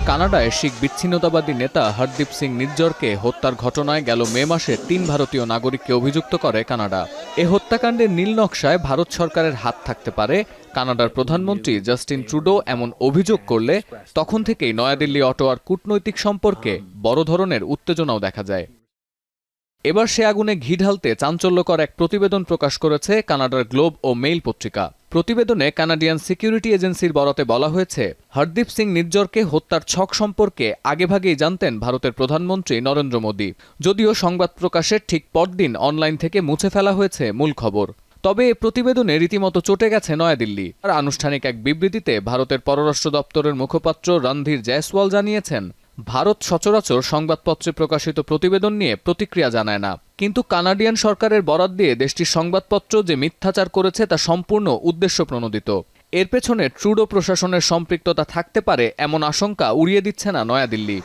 কানাডায় শিখ বিচ্ছিন্নতাবাদী নেতা হরদীপ সিং নিজ্জরকে হত্যার ঘটনায় গেল মে মাসে ৩ ভারতীয় নাগরিককে অভিযুক্ত করে কানাডা। এ হত্যাকাণ্ডের নীল নকশায় ভারত সরকারের হাত থাকতে পারে। কানাডার প্রধানমন্ত্রী জাস্টিন ট্রুডো এমন অভিযোগ করলে তখন থেকেই নয়াদিল্লি অটোয়ার কূটনৈতিক সম্পর্কে বড় ধরনের উত্তেজনাও দেখা যায়। এবার সে আগুনে ঘি ঢালতে চাঞ্চল্যকর এক প্রতিবেদন প্রকাশ করেছে কানাডার গ্লোব ও মেইল পত্রিকা। প্রতিবেদনে কানাডিয়ান সিকিউরিটি এজেন্সির বরাতে বলা হয়েছে, হরদীপ সিং নিজ্জরকে হত্যার ছক সম্পর্কে আগেভাগেই জানতেন ভারতের প্রধানমন্ত্রী নরেন্দ্র মোদী। যদিও সংবাদ প্রকাশের ঠিক পরদিন অনলাইন থেকে মুছে ফেলা হয়েছে মূল খবর। তবে এ প্রতিবেদনে রীতিমতো চটে গেছে নয়াদিল্লি। আর আনুষ্ঠানিক এক বিবৃতিতে ভারতের পররাষ্ট্র দপ্তরের মুখপাত্র রণধীর জয়সওয়াল জানিয়েছেন, ভারত সচরাচর সংবাদপত্রে প্রকাশিত প্রতিবেদন নিয়ে প্রতিক্রিয়া জানায় না, কিন্তু কানাডিয়ান সরকারের বরাত দিয়ে দেশটির সংবাদপত্র যে মিথ্যাচার করেছে তা সম্পূর্ণ উদ্দেশ্যপ্রণোদিত। এর পেছনে ট্রুডো প্রশাসনের সম্পৃক্ততা থাকতে পারে এমন আশঙ্কা উড়িয়ে দিচ্ছে না নয়াদিল্লি।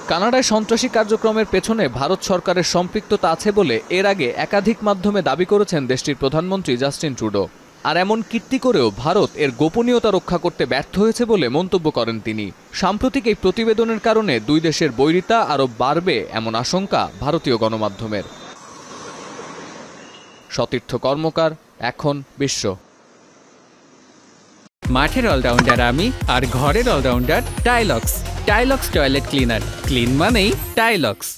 কানাডায় সন্ত্রাসী কার্যক্রমের পেছনে ভারত সরকারের সম্পৃক্ততা আছে বলে এর আগে একাধিক মাধ্যমে দাবি করেছেন দেশটির প্রধানমন্ত্রী জাস্টিন ট্রুডো। আর এমন কীর্তি করেও ভারত এর গোপনীয়তা রক্ষা করতে ব্যর্থ হয়েছে বলে মন্তব্য করেন তিনি। সাম্প্রতিক এই প্রতিবেদনের কারণে দুই দেশের বৈরিতা আরও বাড়বে এমন আশঙ্কা ভারতীয় গণমাধ্যমের। সতীর্থ কর্মকার, এখন বিশ্ব। মাঠের অলরাউন্ডার আমি, আর ঘরের allrounder Tylox. Tylox toilet cleaner, clean মানেই টাইলক্স।